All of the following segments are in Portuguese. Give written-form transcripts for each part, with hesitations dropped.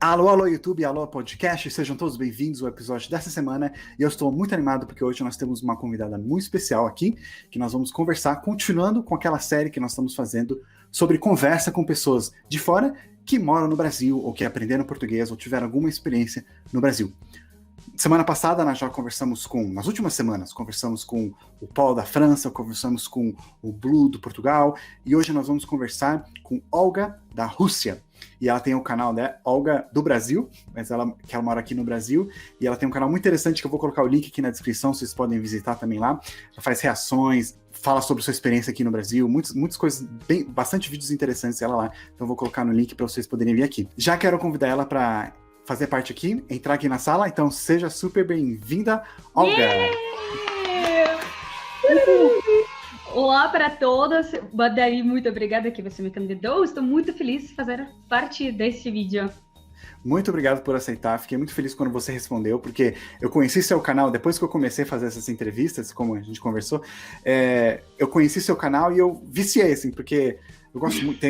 Alô, alô, YouTube, alô, podcast, sejam todos bem-vindos ao episódio dessa semana e eu estou muito animado porque hoje nós temos uma convidada muito especial aqui, que nós vamos conversar, continuando com aquela série que nós estamos fazendo sobre conversa com pessoas de fora que moram no Brasil ou que aprenderam português ou tiveram alguma experiência no Brasil. Semana passada nós já nas últimas semanas, conversamos com o Paul da França, conversamos com o Blue do Portugal e hoje nós vamos conversar com Olga da Rússia. E ela tem o canal, né, Olga do Brasil, mas ela mora aqui no Brasil, e ela tem um canal muito interessante que eu vou colocar o link aqui na descrição, vocês podem visitar também lá. Ela faz reações, fala sobre sua experiência aqui no Brasil, muitas coisas, bastante vídeos interessantes ela lá, então eu vou colocar no link para vocês poderem vir aqui. Já quero convidar ela para fazer parte aqui, entrar aqui na sala, então seja super bem-vinda, Olga! Yeah! Olá para todos, Badari, muito obrigada que você me convidou, estou muito feliz de fazer parte desse vídeo. Muito obrigado por aceitar, fiquei muito feliz quando você respondeu, porque eu conheci seu canal, depois que eu comecei a fazer essas entrevistas, como a gente conversou, eu conheci seu canal e eu viciei, assim, porque eu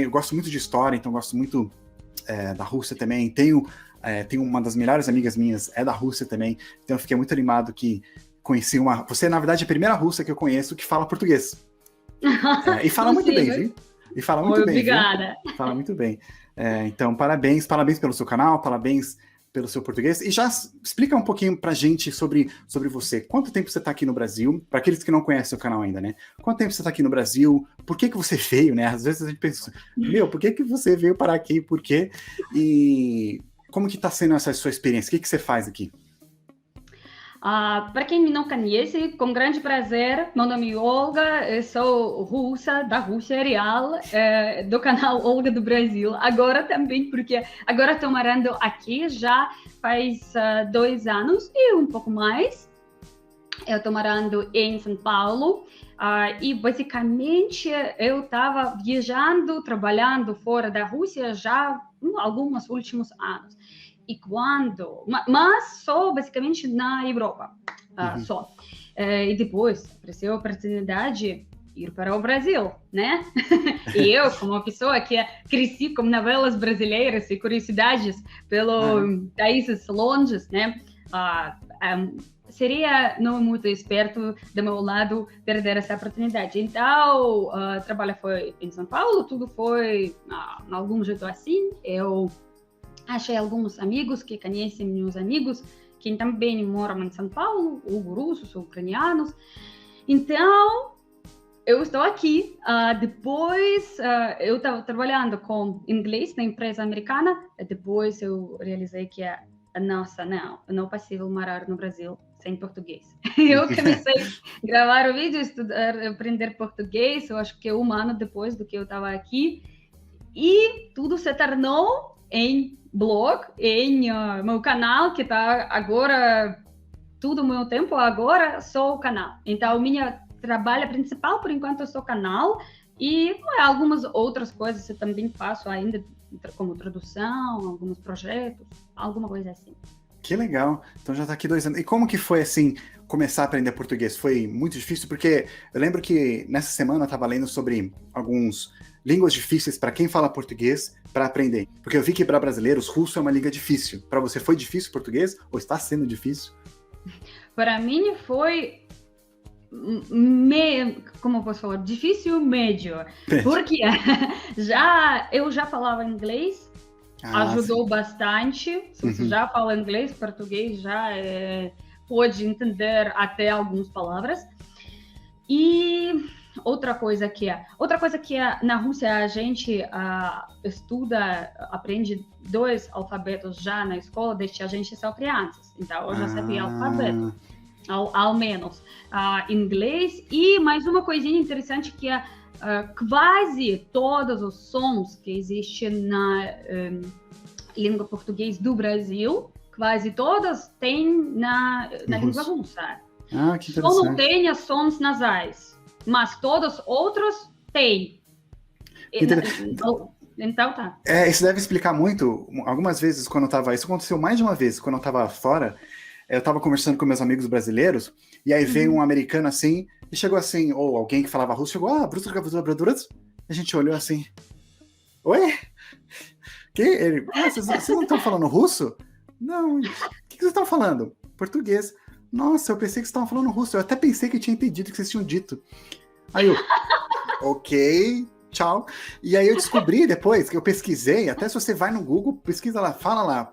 gosto muito de história, então eu gosto muito da Rússia também, tenho uma das melhores amigas minhas, é da Rússia também, então eu fiquei muito animado que conheci você, na verdade, é a primeira russa que eu conheço que fala português. E fala muito bem, viu? E fala muito bem, obrigada. Viu? Fala muito bem. Então, parabéns pelo seu canal, parabéns pelo seu português. E já explica um pouquinho pra gente sobre você. Quanto tempo você tá aqui no Brasil? Para aqueles que não conhecem o canal ainda, né? Quanto tempo você tá aqui no Brasil? Por que você veio, né? Às vezes a gente pensa, por que você veio parar aqui? Por quê? E como que tá sendo essa sua experiência? O que você faz aqui? Para quem me não conhece, com grande prazer, meu nome é Olga, eu sou russa, da Rússia real, do canal Olga do Brasil. Agora também, porque agora estou morando aqui já faz 2 anos e um pouco mais. Eu estou morando em São Paulo e basicamente eu estava viajando, trabalhando fora da Rússia já alguns últimos anos. Mas só basicamente na Europa, só. E depois apareceu a oportunidade de ir para o Brasil, né? E eu, como uma pessoa que cresci com novelas brasileiras e curiosidades pelos países longes, né? Seria não muito esperto do meu lado perder essa oportunidade. Então, o trabalho foi em São Paulo, tudo foi de algum jeito assim. Eu achei alguns amigos que conhecem meus amigos que também moram em São Paulo, ou russos, ou ucranianos. Então, eu estou aqui. Depois, eu estava trabalhando com inglês na empresa americana. Depois, eu realizei que não é possível morar no Brasil sem português. Eu comecei a gravar o vídeo, estudar, aprender português, eu acho que 1 ano depois do que eu estava aqui. E tudo se tornou em blog, em meu canal, que está agora, todo o meu tempo agora, só o canal. Então, minha trabalho principal, por enquanto, é só o canal, e algumas outras coisas eu também faço ainda, como tradução, alguns projetos, alguma coisa assim. Que legal, então já está aqui 2 anos. E como que foi, assim, começar a aprender português? Foi muito difícil? Porque eu lembro que nessa semana eu estava lendo sobre alguns línguas difíceis para quem fala português para aprender. Porque eu vi que para brasileiros, russo é uma língua difícil. Para você foi difícil português ou está sendo difícil? Para mim foi, como posso falar, difícil médio. Porque eu já falava inglês, ajudou bastante. Se você já fala inglês, português já pode entender até algumas palavras. E outra coisa que na Rússia a gente aprende 2 alfabetos já na escola desde a gente são crianças. Então eu já sabia alfabeto, ao menos inglês. E mais uma coisinha interessante que quase todos os sons que existem na língua portuguesa do Brasil, quase todos têm na língua russa. Que interessante. Só não tem os sons nasais, mas todos os outros têm. Então tá. Isso deve explicar muito. Algumas vezes quando eu estava... Isso aconteceu mais de uma vez, quando eu estava fora, eu estava conversando com meus amigos brasileiros, e aí veio um americano assim, e chegou assim, ou alguém que falava russo, chegou, a gente olhou assim, oi? Que? Ele, vocês não estão falando russo? Não. O que vocês estão falando? Português. Nossa, eu pensei que vocês estavam falando russo. Eu até pensei que eu tinha entendido o que vocês tinham dito. Aí eu, ok, tchau. E aí eu descobri depois, que eu pesquisei, até se você vai no Google, pesquisa lá, fala lá.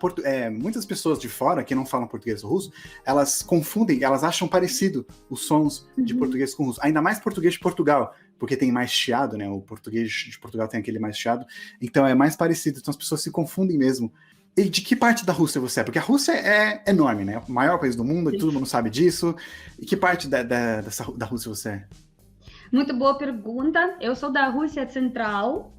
Muitas pessoas de fora, que não falam português ou russo, elas confundem, elas acham parecido os sons de português com russo. Ainda mais português de Portugal, porque tem mais chiado, né? O português de Portugal tem aquele mais chiado. Então é mais parecido. Então as pessoas se confundem mesmo. E de que parte da Rússia você é? Porque a Rússia é enorme, né? O maior país do mundo, todo mundo sabe disso. E que parte da Rússia você é? Muito boa pergunta. Eu sou da Rússia Central.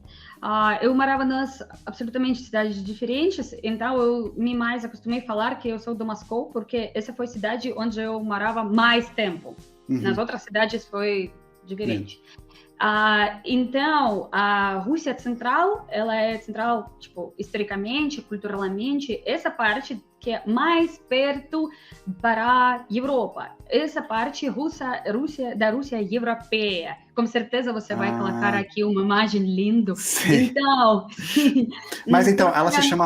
Eu morava nas absolutamente cidades diferentes, então eu me mais acostumei a falar que eu sou de Moscou, porque essa foi a cidade onde eu morava mais tempo. Nas outras cidades foi diferente. Então, a Rússia Central, ela é central, tipo, historicamente, culturalmente, essa parte que é mais perto para a Europa. Essa parte da Rússia europeia. Com certeza você vai colocar aqui uma imagem linda. Então, mas então, ela se chama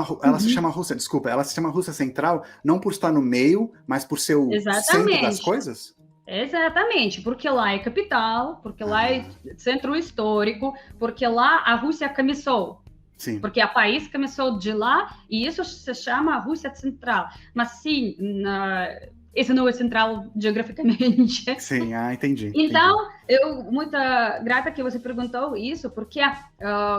Rússia, desculpa, ela se chama Rússia Central não por estar no meio, mas por ser o centro das coisas? Exatamente, porque lá é capital, porque lá é centro histórico, porque lá a Rússia começou. Sim. Porque o país começou de lá e isso se chama Rússia Central. Mas sim, isso não é central geograficamente. Sim, entendi. Então, eu muito grata que você perguntou isso, porque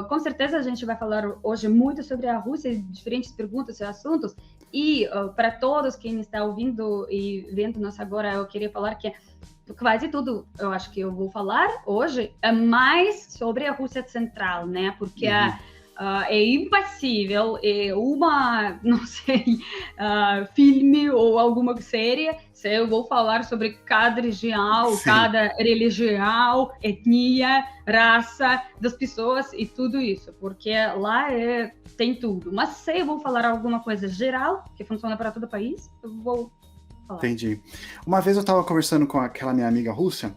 com certeza a gente vai falar hoje muito sobre a Rússia, diferentes perguntas e assuntos. E para todos quem está ouvindo e vendo nós agora, eu queria falar que quase tudo, eu acho que eu vou falar hoje, é mais sobre a Rússia Central, né? Porque é impossível, não sei, filme ou alguma série, se eu vou falar sobre cada região, cada religião, etnia, raça das pessoas e tudo isso, porque lá tem tudo. Mas se eu vou falar alguma coisa geral, que funciona para todo o país, eu vou falar. Entendi. Uma vez eu estava conversando com aquela minha amiga russa,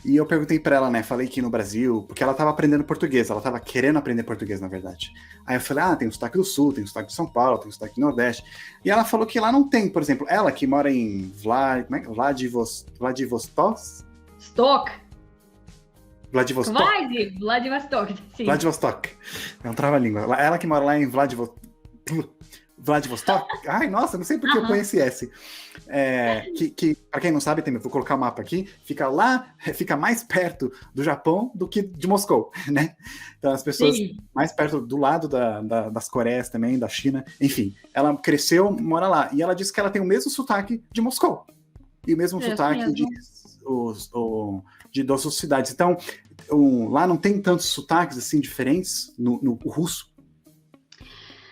e eu perguntei para ela, né, falei que no Brasil, porque ela estava aprendendo português, ela estava querendo aprender português, na verdade. Aí eu falei, tem o sotaque do Sul, tem o sotaque de São Paulo, tem o sotaque do Nordeste. E ela falou que lá não tem, por exemplo, ela que mora em Vladivostok? Vladivostok, sim. Vladivostok. É um trava-língua. Ela que mora lá em Vladivostok? Ai, nossa, não sei porque eu conheci esse. Que para quem não sabe, vou colocar o mapa aqui, fica mais perto do Japão do que de Moscou, né? Então as pessoas mais perto do lado das Coreias também, da China, enfim. Ela cresceu, mora lá, e ela disse que ela tem o mesmo sotaque de Moscou. E o mesmo sotaque das suas cidades. Então, lá não tem tantos sotaques assim diferentes no russo.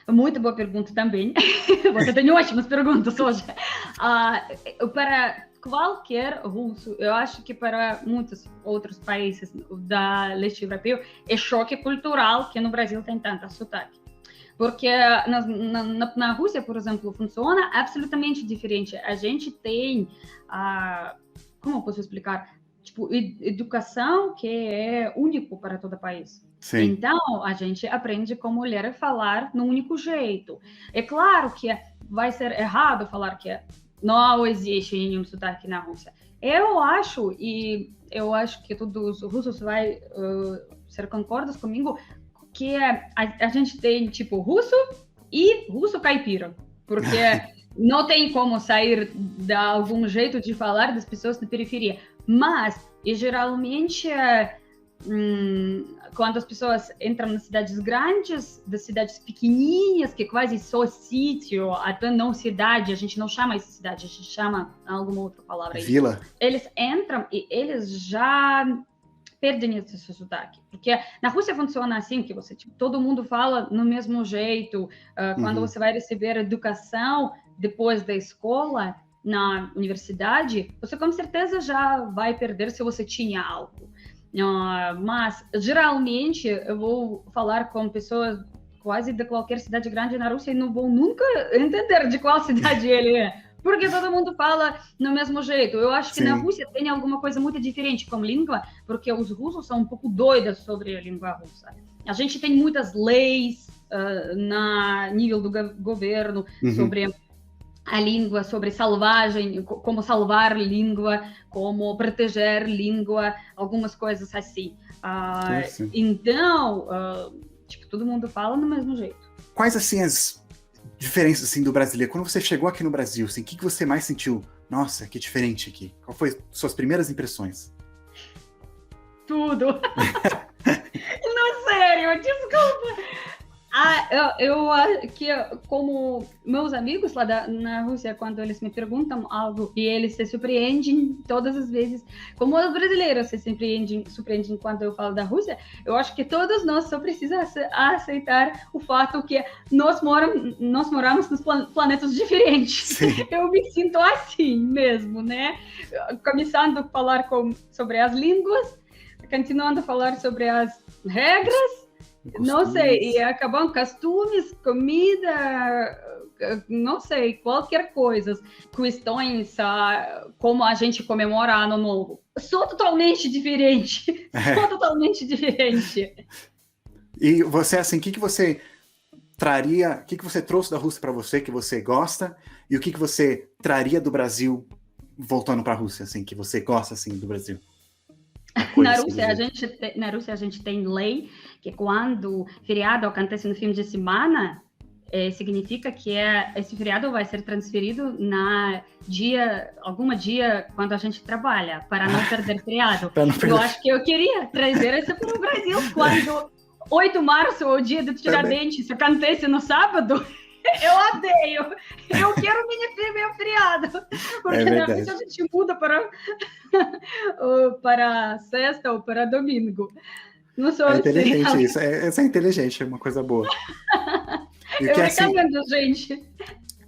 Muito boa pergunta também. Você tem ótimas perguntas hoje. Para qualquer russo, eu acho que para muitos outros países da leste europeu, é choque cultural que no Brasil tem tanto sotaque. Porque na Rússia, por exemplo, funciona absolutamente diferente. A gente tem, como eu posso explicar? Tipo, educação que é único para todo o país. Sim. Então, a gente aprende como mulher a falar no único jeito. É claro que vai ser errado falar que não existe nenhum sotaque na Rússia. Eu acho que todos os russos vão ser concordados comigo, que a gente tem, tipo, russo e russo caipira. Porque não tem como sair de algum jeito de falar das pessoas da periferia. Mas, geralmente, quando as pessoas entram nas cidades grandes, das cidades pequenininhas, que quase só sítio, até não cidade, a gente não chama isso de cidade, a gente chama alguma outra palavra aí. Vila. Eles entram e eles já perdem esse sotaque. Porque na Rússia funciona assim, que todo mundo fala no mesmo jeito. Quando você vai receber educação depois da escola, na universidade, você com certeza já vai perder se você tinha algo. Mas, geralmente, eu vou falar com pessoas quase de qualquer cidade grande na Rússia e não vou nunca entender de qual cidade ele é, porque todo mundo fala no mesmo jeito. Eu acho que na Rússia tem alguma coisa muito diferente com língua, porque os russos são um pouco doidos sobre a língua russa. A gente tem muitas leis na nível do governo, Uhum. sobre a língua, sobre como salvar língua, como proteger língua, algumas coisas assim. Sim. Então, tipo, todo mundo fala do mesmo jeito. Quais, assim, as diferenças, assim, do brasileiro? Quando você chegou aqui no Brasil, assim, o que você mais sentiu? Nossa, que diferente aqui. Qual foi suas primeiras impressões? Tudo. Não, sério, desculpa. Como meus amigos lá na Rússia, quando eles me perguntam algo e eles se surpreendem todas as vezes, como os brasileiros se surpreendem quando eu falo da Rússia, eu acho que todos nós só precisamos aceitar o fato que nós moramos nos planetas diferentes. Sim. Eu me sinto assim mesmo, né? Começando a falar sobre as línguas, continuando a falar sobre as regras, não sei, e acabam costumes, comida, não sei, qualquer coisa. Questões, como a gente comemora Ano Novo. Sou totalmente diferente. Sou totalmente diferente. E você, assim, o que você traria, o que você trouxe da Rússia para você, que você gosta, e o que você traria do Brasil voltando para a Rússia, assim, que você gosta, assim, do Brasil? Na Rússia a gente tem lei que quando feriado acontece no fim de semana, significa que esse feriado vai ser transferido algum dia quando a gente trabalha, para não perder feriado. Eu acho que eu queria trazer isso para o Brasil, quando 8 de março, o dia do Tiradentes, acontece no sábado. Eu odeio. Eu quero meu feriado. Porque na Rússia a gente muda para sexta ou para domingo. Não sou É inteligente isso. Isso é inteligente, é uma coisa boa. Eu recomendo, gente.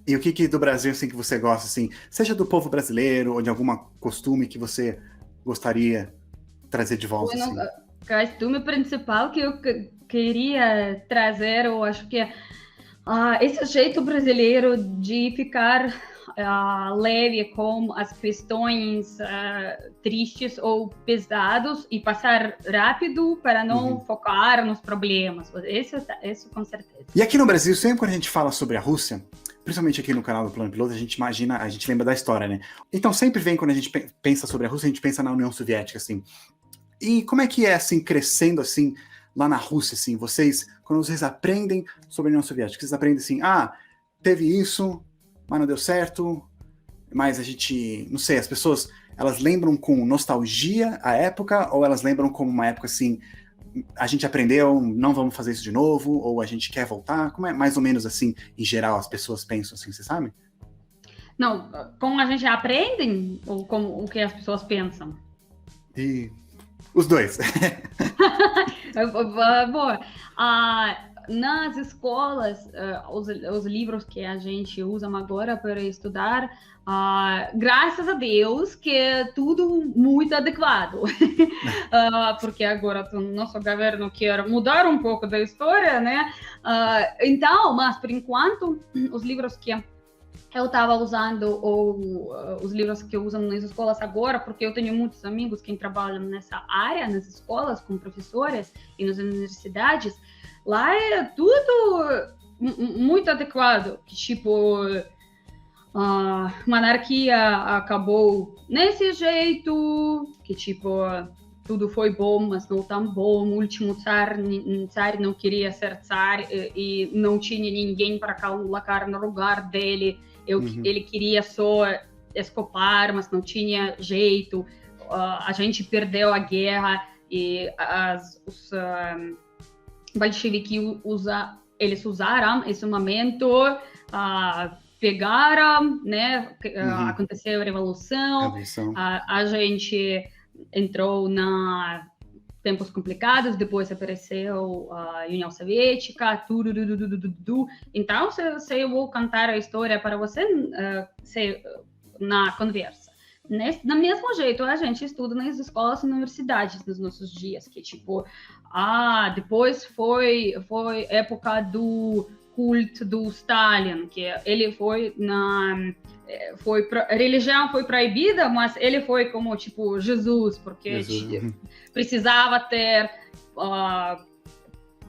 E o que do Brasil, assim, que você gosta, assim, seja do povo brasileiro ou de algum costume que você gostaria de trazer de volta? Assim? O costume principal que eu queria trazer, eu acho que esse jeito brasileiro de ficar leve com as questões tristes ou pesados e passar rápido para não focar nos problemas. Isso com certeza. E aqui no Brasil, sempre quando a gente fala sobre a Rússia, principalmente aqui no canal do Plano Piloto, a gente lembra da história, né? Então sempre vem, quando a gente pensa sobre a Rússia, a gente pensa na União Soviética, assim. E como é que é, assim, crescendo, assim, lá na Rússia, assim, quando vocês aprendem sobre a União Soviética, vocês aprendem assim, teve isso, mas não deu certo, mas a gente, não sei, as pessoas, elas lembram com nostalgia a época, ou elas lembram como uma época assim, a gente aprendeu, não vamos fazer isso de novo, ou a gente quer voltar? Como é mais ou menos assim, em geral, as pessoas pensam assim, você sabe? Não, como a gente aprende, ou como o que as pessoas pensam? E os dois. Boa. Nas escolas, os livros que a gente usa agora para estudar, graças a Deus que é tudo muito adequado. Porque agora o nosso governo quer mudar um pouco da história, né? Então, mas por enquanto, os livros que eu estava usando, ou os livros que eu uso nas escolas agora, porque eu tenho muitos amigos que trabalham nessa área, nas escolas, com professores e nas universidades, lá é tudo muito adequado, que tipo, a monarquia acabou nesse jeito, que tipo, tudo foi bom, mas não tão bom, o último tsar não queria ser tsar e não tinha ninguém para colocar no lugar dele, ele queria só escapar, mas não tinha jeito, a gente perdeu a guerra e os bolcheviques eles usaram esse momento, pegaram, né, aconteceu a revolução, a gente entrou na tempos complicados, depois apareceu a União Soviética, tudo. Então, se eu vou contar a história para você na conversa. Do mesmo jeito, a gente estuda nas escolas e universidades nos nossos dias, que tipo, depois foi época do culto do Stalin, que ele religião foi proibida, mas ele foi como tipo Jesus, porque precisava ter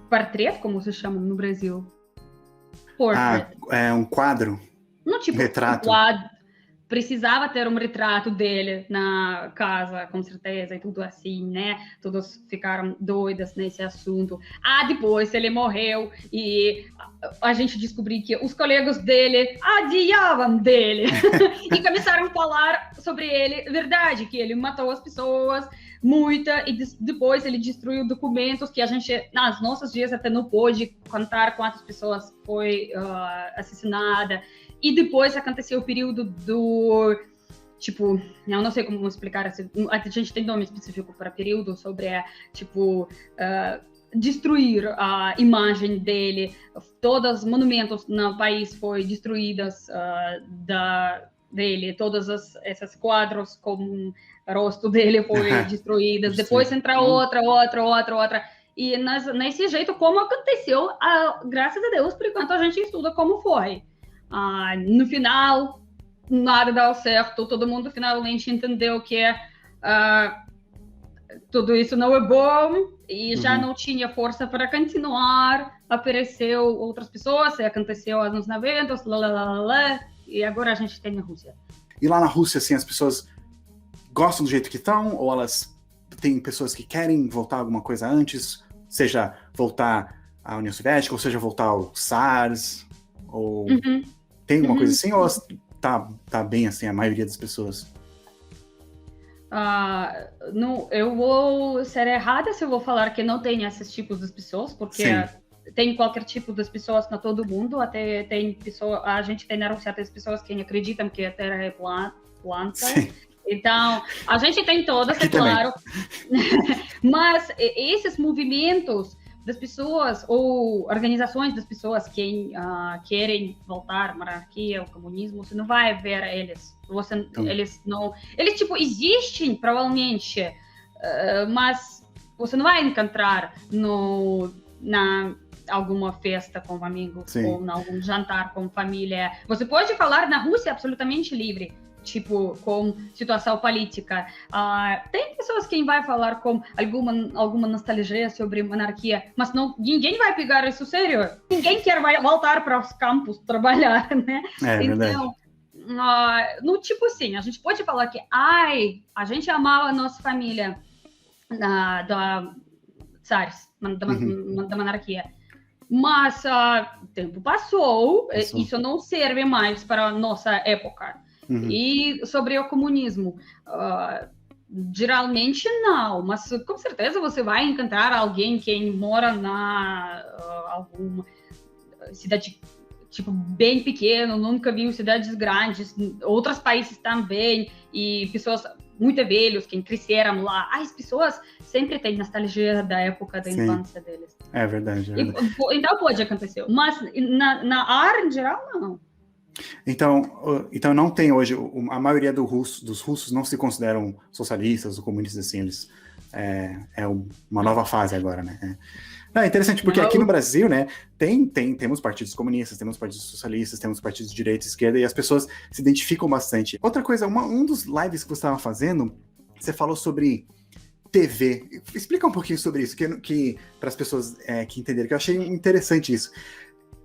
portrait, como se chama no Brasil? Ah, Portrait. é um quadro? Não, tipo, Retrato? um quadro. Precisava ter um retrato dele na casa, com certeza, e tudo assim, né? Todos ficaram doidas nesse assunto. Depois ele morreu e a gente descobriu que os colegas dele odiavam dele e começaram a falar sobre ele, verdade, que ele matou as pessoas, muita, e depois ele destruiu documentos que a gente, nas nossos dias, até não pôde contar quantas pessoas foi assassinada. E depois aconteceu o período do, tipo, eu não sei como explicar, a gente tem nome específico para período sobre, tipo, destruir a imagem dele. Todos os monumentos no país foram destruídos dele, todos esses quadros com o rosto dele foram destruídos. Depois entra outra. E nesse jeito, como aconteceu, graças a Deus, por enquanto a gente estuda como foi. No final, nada deu certo, todo mundo finalmente entendeu que tudo isso não é bom e já não tinha força para continuar. Apareceu outras pessoas, aconteceu nos anos 90, e agora a gente tem a Rússia. E lá na Rússia, assim, as pessoas gostam do jeito que estão, ou elas têm pessoas que querem voltar a alguma coisa antes, seja voltar à União Soviética, ou seja voltar ao SARS, ou tem alguma coisa assim, ou tá bem assim a maioria das pessoas? Não, eu vou ser errada se eu vou falar que não tem esses tipos de pessoas, porque tem qualquer tipo de pessoas na todo mundo, até tem pessoas, a gente tem na Rússia até pessoas que acreditam que a Terra é plana. Então, a gente tem todas, é claro. Mas esses movimentos das pessoas ou organizações das pessoas que querem voltar à monarquia, ao comunismo, você não vai ver eles. Eles não... Eles, tipo, existem, provavelmente, mas você não vai encontrar na alguma festa com amigos ou em algum jantar com família. Você pode falar na Rússia absolutamente livre, tipo, com situação política. Tem pessoas que vai falar com alguma nostalgia sobre monarquia, mas ninguém vai pegar isso sério. Ninguém quer voltar para os campos trabalhar, né? Então, no tipo assim, a gente pode falar que a gente amava a nossa família da Tsares, da monarquia. Mas o tempo passou, isso não serve mais para a nossa época. E sobre o comunismo, geralmente não, mas com certeza você vai encontrar alguém que mora alguma cidade tipo bem pequena, nunca viu cidades grandes, outros países também, e pessoas muito velhos que cresceram lá. As pessoas sempre têm nostalgia da época da infância deles. É verdade. Então pode acontecer, mas na área em geral, não. Então não tem hoje, a maioria dos russos não se consideram socialistas ou comunistas, assim, eles uma nova fase agora, né? É interessante, porque aqui no Brasil, né, temos partidos comunistas, temos partidos socialistas, temos partidos de direita e esquerda, e as pessoas se identificam bastante. Outra coisa, um dos lives que você estava fazendo, você falou sobre TV. Explica um pouquinho sobre isso, que para as pessoas que entenderam, que eu achei interessante isso.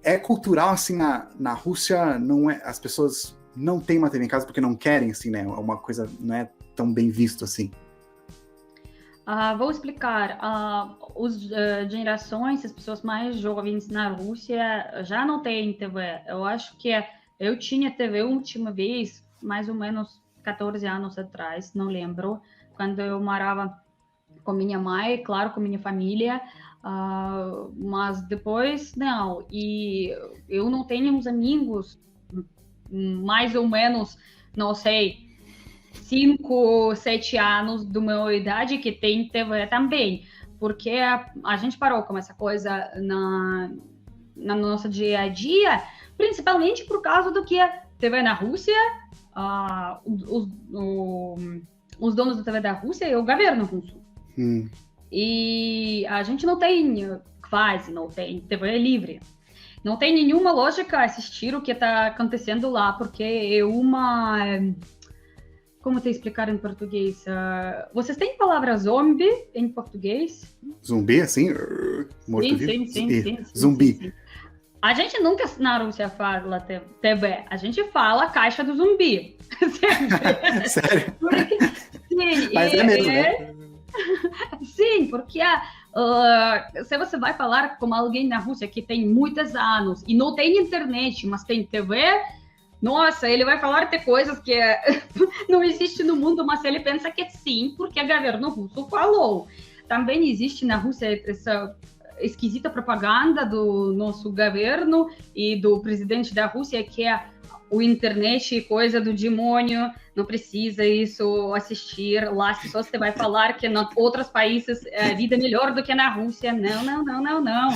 É cultural, assim, na Rússia, não é, as pessoas não têm uma TV em casa porque não querem, assim, né? Uma coisa não é tão bem visto assim. Vou explicar. As gerações, as pessoas mais jovens na Rússia já não têm TV. Eu acho que eu tinha TV a última vez, mais ou menos 14 anos atrás, não lembro, quando eu morava com minha mãe, claro, com minha família, mas depois não. E eu não tenho uns amigos, mais ou menos, não sei, 5, 7 anos da minha idade que tem TV também, porque a gente parou com essa coisa na nosso dia a dia, principalmente por causa do que a TV na Rússia, os donos da TV da Rússia e o governo russo. E a gente quase não tem TV livre. Não tem nenhuma lógica assistir o que está acontecendo lá, porque é como te explicar em português? Vocês têm palavra zombie em português? Zumbi, assim? Sim. Zumbi. Sim. A gente nunca na Rússia fala TV, a gente fala caixa do zumbi. Sério? Porque, sim, Mas é mesmo, né? Sim, porque se você vai falar com alguém na Rússia que tem muitos anos e não tem internet, mas tem TV, nossa, ele vai falar de coisas que não existem no mundo, mas ele pensa que sim, porque o governo russo falou. Também existe na Rússia essa esquisita propaganda do nosso governo e do presidente da Rússia, que é o internet coisa do demônio, não precisa isso assistir lá, as pessoas te vai falar que em outros países a vida é melhor do que na Rússia. Não.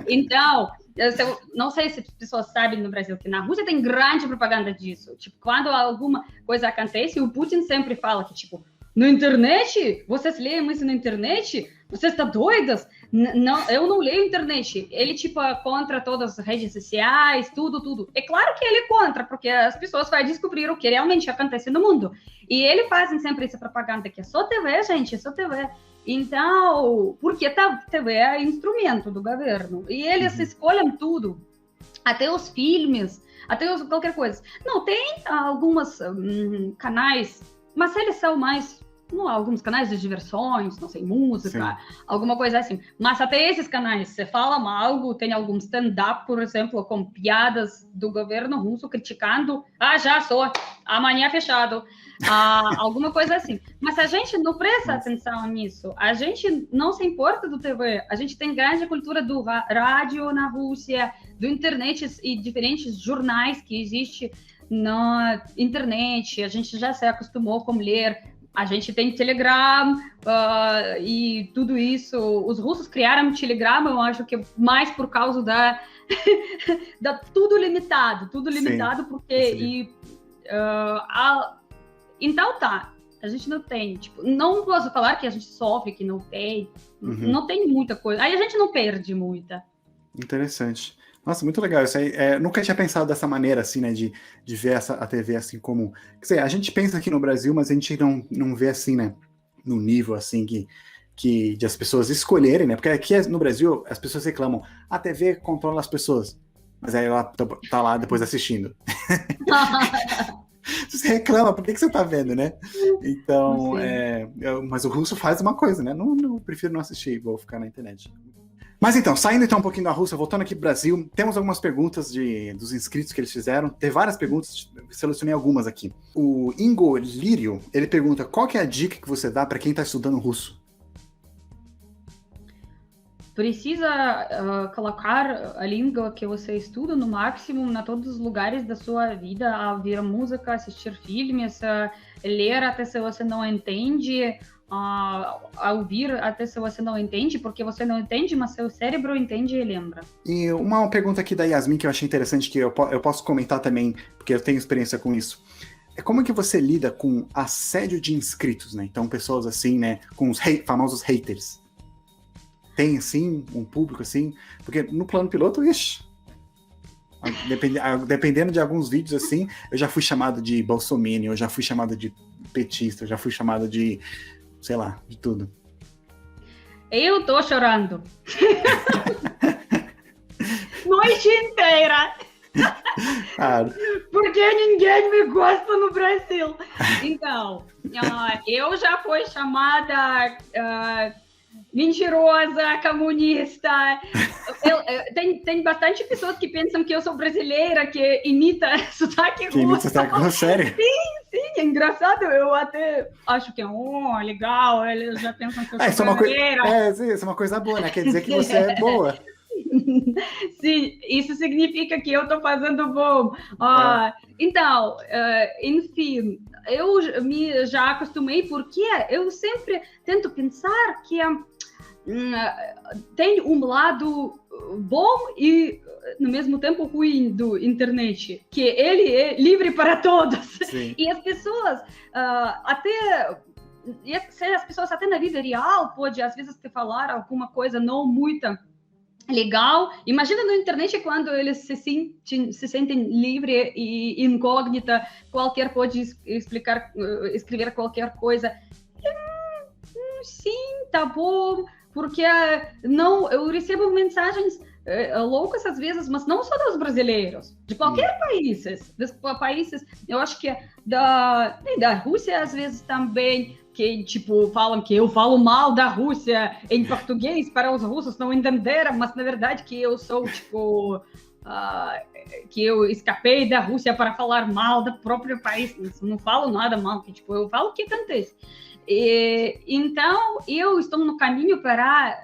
Então, eu não sei se as pessoas sabem no Brasil que na Rússia tem grande propaganda disso. Tipo, quando alguma coisa acontece, o Putin sempre fala que, tipo, na internet? Vocês leem isso na internet? Vocês estão doidas? Não, eu não leio internet. Ele, tipo, é contra todas as redes sociais, tudo. É claro que ele é contra, porque as pessoas vão descobrir o que realmente acontece no mundo. E ele faz sempre essa propaganda que é só TV, gente, é só TV. Então, porque a TV é instrumento do governo. E eles escolhem tudo, até os filmes, qualquer coisa. Não, tem alguns canais, mas eles são mais... alguns canais de diversões, não sei, música, alguma coisa assim. Mas até esses canais, você fala algo, tem algum stand-up, por exemplo, com piadas do governo russo criticando, já sou, amanhã fechado, alguma coisa assim. Mas a gente não presta atenção nisso, a gente não se importa do TV, a gente tem grande cultura do rádio na Rússia, do internet e diferentes jornais que existem na internet, a gente já se acostumou com ler. A gente tem Telegram e tudo isso. Os russos criaram o Telegram, eu acho que mais por causa da tudo limitado, porque então tá, a gente não tem, tipo, não posso falar que a gente sofre, que não tem, não tem muita coisa. Aí a gente não perde muita. Interessante. Nossa, muito legal isso aí. Nunca tinha pensado dessa maneira, assim, né, de ver a TV assim como... Quer dizer, a gente pensa aqui no Brasil, mas a gente não vê assim, né, no nível, assim, que de as pessoas escolherem, né, porque aqui no Brasil as pessoas reclamam, a TV controla as pessoas, mas aí ela tá lá depois assistindo. Você reclama, por que você tá vendo, né? Então, mas o russo faz uma coisa, né, não prefiro não assistir, vou ficar na internet. Mas então, saindo então um pouquinho da Rússia, voltando aqui pro Brasil, temos algumas perguntas dos inscritos que eles fizeram. Tem várias perguntas, selecionei algumas aqui. O Ingo Lírio, ele pergunta, qual que é a dica que você dá para quem está estudando russo? Precisa colocar a língua que você estuda no máximo em todos os lugares da sua vida, ouvir música, assistir filmes, ler até se você não entende, a ouvir até se você não entende, porque você não entende, mas seu cérebro entende e lembra. E uma pergunta aqui da Yasmin que eu achei interessante, que eu posso comentar também, porque eu tenho experiência com isso. Como é que você lida com assédio de inscritos, né? Então, pessoas assim, né, com os famosos haters. Tem, assim, um público assim? Porque no plano piloto, dependendo de alguns vídeos assim, eu já fui chamado de bolsominion, eu já fui chamado de petista, eu já fui chamado de... sei lá, de tudo. Eu tô chorando. Noite inteira. Claro. Porque ninguém me gosta no Brasil. Então, eu já fui chamada mentirosa, comunista. Tem bastante pessoas que pensam que eu sou brasileira, que imita sotaque russo. Que imita sotaque russo, sério? Sim, é engraçado. Eu até acho que é legal. Eles já pensam que eu sou brasileira. Isso é uma coisa boa, né? Quer dizer que você é boa. Sim, isso significa que eu estou fazendo bom. Então, enfim, eu já acostumei, porque eu sempre tento pensar que tem um lado bom e, no mesmo tempo, ruim do internet, que ele é livre para todos. Sim. E as pessoas, as pessoas até na vida real, pode às vezes te falar alguma coisa não muito legal. Imagina na internet quando eles se sentem livre e incógnita, qualquer pode explicar, escrever qualquer coisa. Sim, tá bom, porque não, eu recebo mensagens loucas às vezes, mas não só dos brasileiros, de qualquer países, eu acho que da Rússia às vezes também, que tipo falam que eu falo mal da Rússia em português para os russos não entenderem, mas na verdade que eu sou tipo que eu escapei da Rússia para falar mal do próprio país, não falo nada mal, que tipo eu falo o que acontece. Então, eu estou no caminho para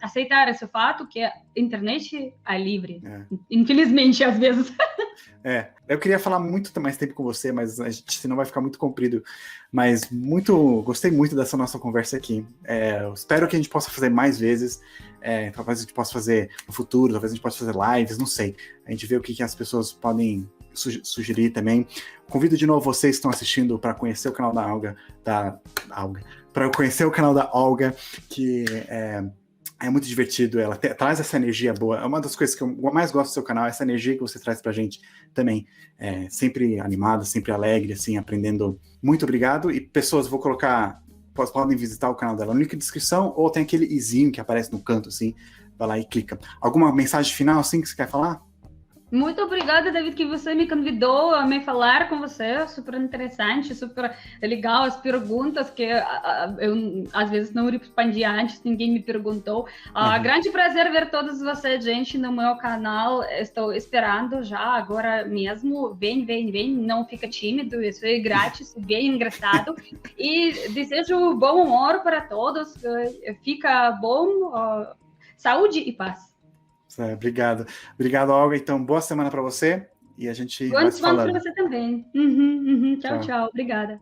aceitar esse fato que a internet é livre. Infelizmente, às vezes. Eu queria falar muito mais tempo com você, mas a gente senão vai ficar muito comprido. Mas gostei muito dessa nossa conversa aqui. Eu espero que a gente possa fazer mais vezes. Talvez a gente possa fazer no futuro, talvez a gente possa fazer lives, não sei. A gente vê o que as pessoas podem sugerir também. Convido de novo vocês que estão assistindo para conhecer o canal da Olga, para conhecer o canal da Olga, que é muito divertido, ela traz essa energia boa. É uma das coisas que eu mais gosto do seu canal, essa energia que você traz pra gente também. Sempre animada, sempre alegre, assim, aprendendo. Muito obrigado. E pessoas, vou colocar, podem visitar o canal dela no link de descrição, ou tem aquele izinho que aparece no canto, assim, vai lá e clica. Alguma mensagem final, assim, que você quer falar? Muito obrigada, David, que você me convidou a me falar com você. Super interessante, super legal as perguntas que eu às vezes não respondi antes, ninguém me perguntou. Grande prazer ver todos vocês, gente, no meu canal. Estou esperando já agora mesmo. Vem, não fica tímido, isso é grátis, bem engraçado. E desejo bom humor para todos. Fica bom, saúde e paz. Obrigado. Obrigado, Olga. Então, boa semana para você e a gente vai se Bom falando. para você também. Tchau, tchau. Obrigada.